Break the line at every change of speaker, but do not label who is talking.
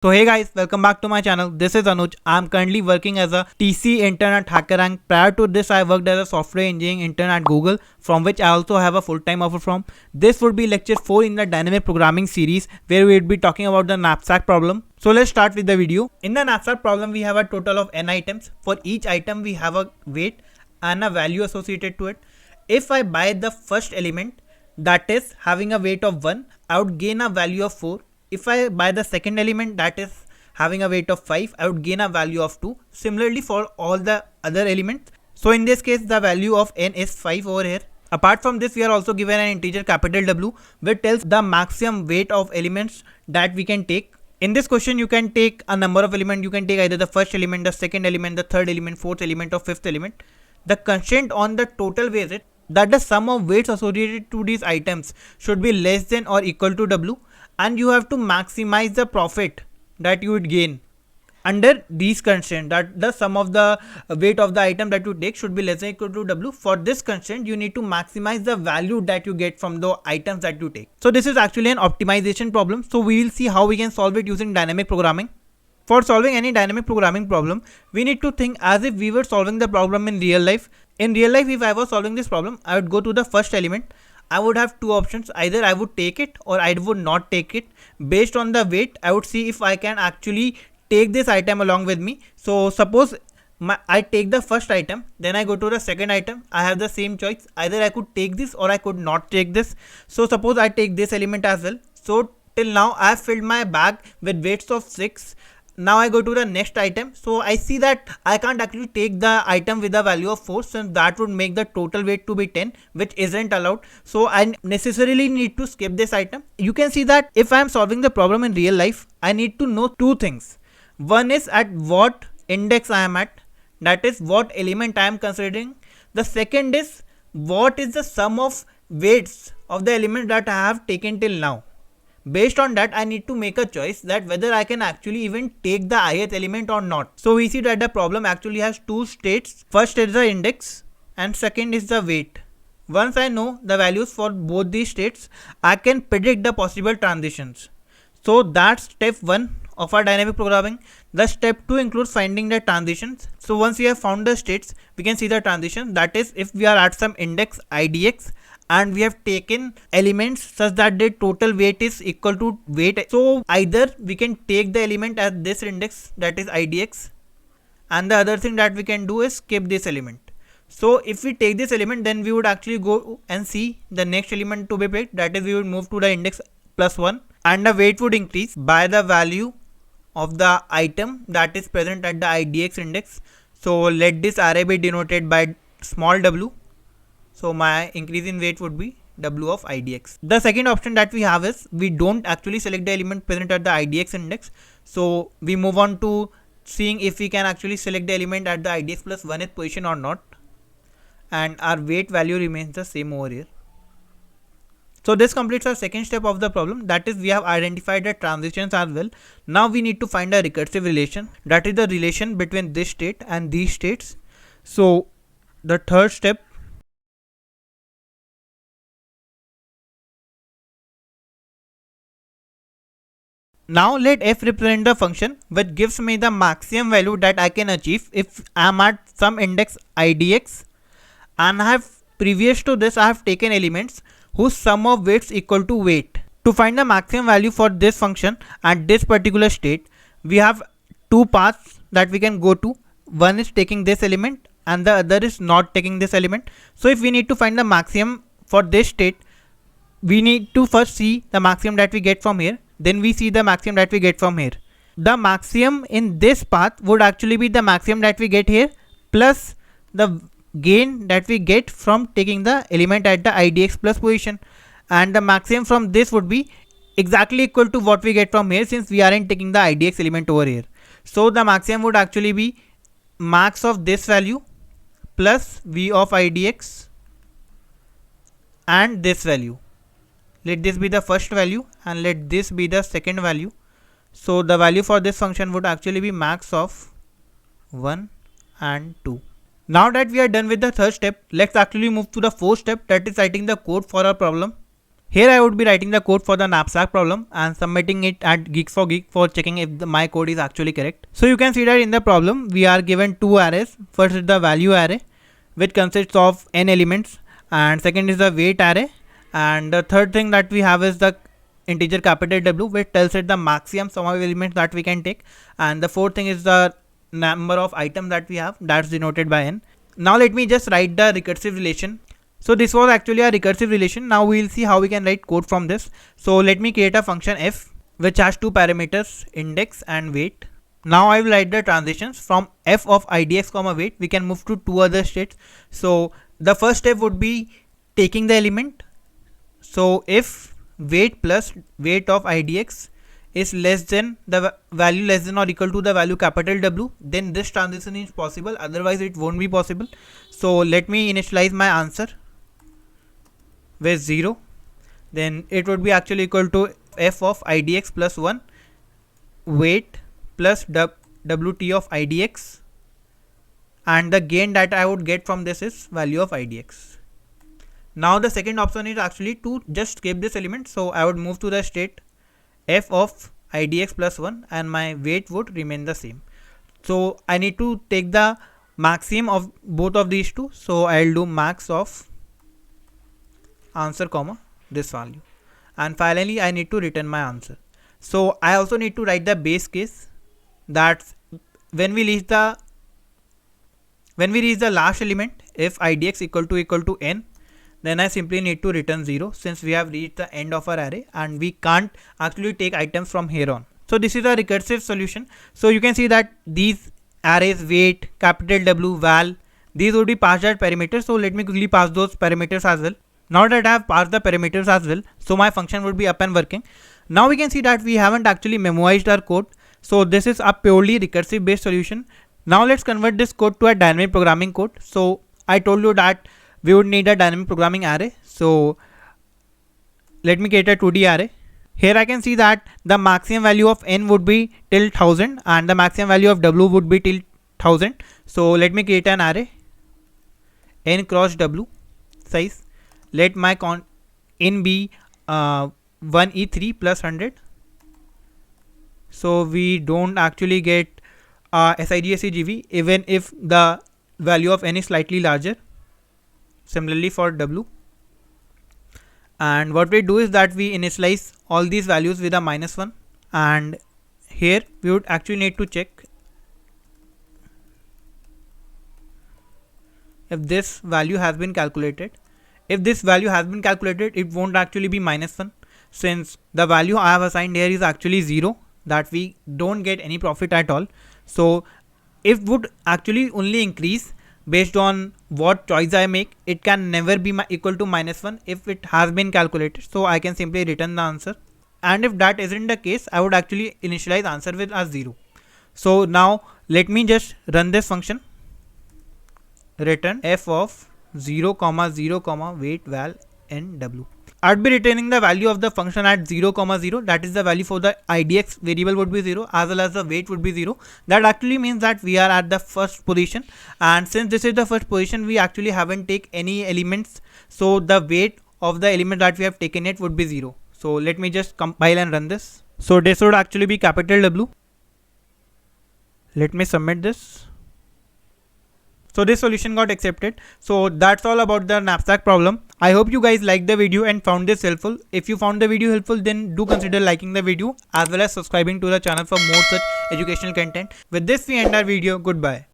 So hey guys, welcome back to my channel. This is Anuj. I'm currently working as a TC intern at HackerRank. Prior to this, I worked as a software engineering intern at Google, from which I also have a full-time offer from. This would be lecture 4 in the dynamic programming series, where we would be talking about the knapsack problem. So let's start with the video. In the knapsack problem, we have a total of n items. For each item, we have a weight and a value associated to it. If I buy the first element, that is having a weight of 1, I would gain a value of 4. If I buy the second element, that is having a weight of 5, I would gain a value of 2. Similarly for all the other elements. So in this case, the value of n is 5 over here. Apart from this, we are also given an integer capital W, which tells the maximum weight of elements that we can take. In this question, you can take a number of elements. You can take either the first element, the second element, the third element, fourth element, or fifth element. The constraint on the total weight is that the sum of weights associated to these items should be less than or equal to W, and you have to maximize the profit that you would gain under these constraints, that the sum of the weight of the item that you take should be less than or equal to W. For this constraint, you need to maximize the value that you get from the items that you take. So this is actually an optimization problem. So we will see how we can solve it using dynamic programming. For solving any dynamic programming problem, we need to think as if we were solving the problem in real life. In real life, if I was solving this problem, I would go to the first element. I would have two options. Either I would take it or I would not take it. Based on the weight, I would see if I can actually take this item along with me. So suppose I take the first item, then I go to the second item. I have the same choice. Either I could take this or I could not take this. So suppose I take this element as well. So till now I have filled my bag with weights of 6. Now I go to the next item. So I see that I can't actually take the item with a value of 4, since that would make the total weight to be 10, which isn't allowed. So I necessarily need to skip this item. You can see that if I am solving the problem in real life, I need to know two things. One is at what index I am at, that is what element I am considering. The second is what is the sum of weights of the element that I have taken till now. Based on that, I need to make a choice that whether I can actually even take the ith element or not. So we see that the problem actually has two states. First is the index and second is the weight. Once I know the values for both these states, I can predict the possible transitions. So that's step 1 of our dynamic programming. The step 2 includes finding the transitions. So once we have found the states, we can see the transition. That is, if we are at some index idx and we have taken elements such that the total weight is equal to weight. So either we can take the element at this index, that is idx, and the other thing that we can do is skip this element. So if we take this element, then we would actually go and see the next element to be picked, that is we would move to the index +1, and the weight would increase by the value of the item that is present at the idx index. So let this array be denoted by small w. So my increase in weight would be W of idx. The second option that we have is we don't actually select the element present at the idx index. So we move on to seeing if we can actually select the element at the idx +1th position or not. And our weight value remains the same over here. So this completes our second step of the problem, that is we have identified the transitions as well. Now we need to find a recursive relation, that is the relation between this state and these states. So the third step, now let f represent the function which gives me the maximum value that I can achieve if I am at some index idx, and I have previous to this I have taken elements whose sum of weights equal to weight. To find the maximum value for this function at this particular state, we have two paths that we can go to. One is taking this element and the other is not taking this element. So if we need to find the maximum for this state, we need to first see the maximum that we get from here, then we see the maximum that we get from here. The maximum in this path would actually be the maximum that we get here plus the gain that we get from taking the element at the idx plus position, and the maximum from this would be exactly equal to what we get from here, since we aren't taking the idx element over here. So the maximum would actually be max of this value plus v of idx and this value. Let this be the first value and let this be the second value. So the value for this function would actually be max of 1 and 2. Now that we are done with the third step, let's actually move to the fourth step, that is writing the code for our problem. Here I would be writing the code for the knapsack problem and submitting it at Geeks4Geek for checking if my code is actually correct. So you can see that in the problem we are given two arrays. First is the value array, which consists of n elements, and second is the weight array, and the third thing that we have is the integer capital W, which tells it the maximum sum of elements that we can take, and the fourth thing is the number of items that we have, that's denoted by n. Now let me just write the recursive relation. So this was actually a recursive relation. Now we will see how we can write code from this. So let me create a function f which has two parameters, index and weight. Now I will write the transitions from f of idx comma weight. We can move to two other states. So the first step would be taking the element. So if weight plus weight of idx is less than the value less than or equal to the value capital W, then this transition is possible, otherwise it won't be possible. So let me initialize my answer with 0, then it would be actually equal to f of idx plus 1 weight plus wt of idx, and the gain that I would get from this is value of idx. Now the second option is actually to just skip this element, so I would move to the state f of idx plus 1 and my weight would remain the same. So I need to take the maximum of both of these two, so I'll do max of answer comma this value, and finally I need to return my answer. So I also need to write the base case, that when we reach the last element, if idx equal to n, then I simply need to return 0, since we have reached the end of our array and we can't actually take items from here on. So this is a recursive solution. So you can see that these arrays, weight, capital W, val, these would be passed as parameters. So let me quickly pass those parameters as well. Now that I have passed the parameters as well, so my function would be up and working. Now we can see that we haven't actually memoized our code. So this is a purely recursive based solution. Now let's convert this code to a dynamic programming code. So I told you that we would need a dynamic programming array. So let me create a 2D array. Here I can see that the maximum value of n would be till 1000 and the maximum value of W would be till 1000. So let me create an array n cross W size. Let my in be 1e3 plus 100. So we don't actually get SIGSEGV even if the value of n is slightly larger. Similarly for W. And what we do is that we initialize all these values with a -1, and here we would actually need to check if this value has been calculated. If this value has been calculated, it won't actually be -1, since the value I have assigned here is actually 0, that we don't get any profit at all. So it would actually only increase based on what choice I make. It can never be equal to -1 if it has been calculated. So I can simply return the answer, and if that isn't the case, I would actually initialize answer with a 0. So now let me just run this function, return f of 0 comma 0 comma weight val n W. I'd be returning the value of the function at 0 comma 0, that is the value for the idx variable would be 0, as well as the weight would be 0. That actually means that we are at the first position, and since this is the first position, we actually haven't taken any elements, so the weight of the element that we have taken it would be 0. So let me just compile and run this. So this would actually be capital W. Let me submit this. So this solution got accepted. So that's all about the knapsack problem. I hope you guys liked the video and found this helpful. If you found the video helpful, then do consider liking the video as well as subscribing to the channel for more such educational content. With this we end our video. Goodbye.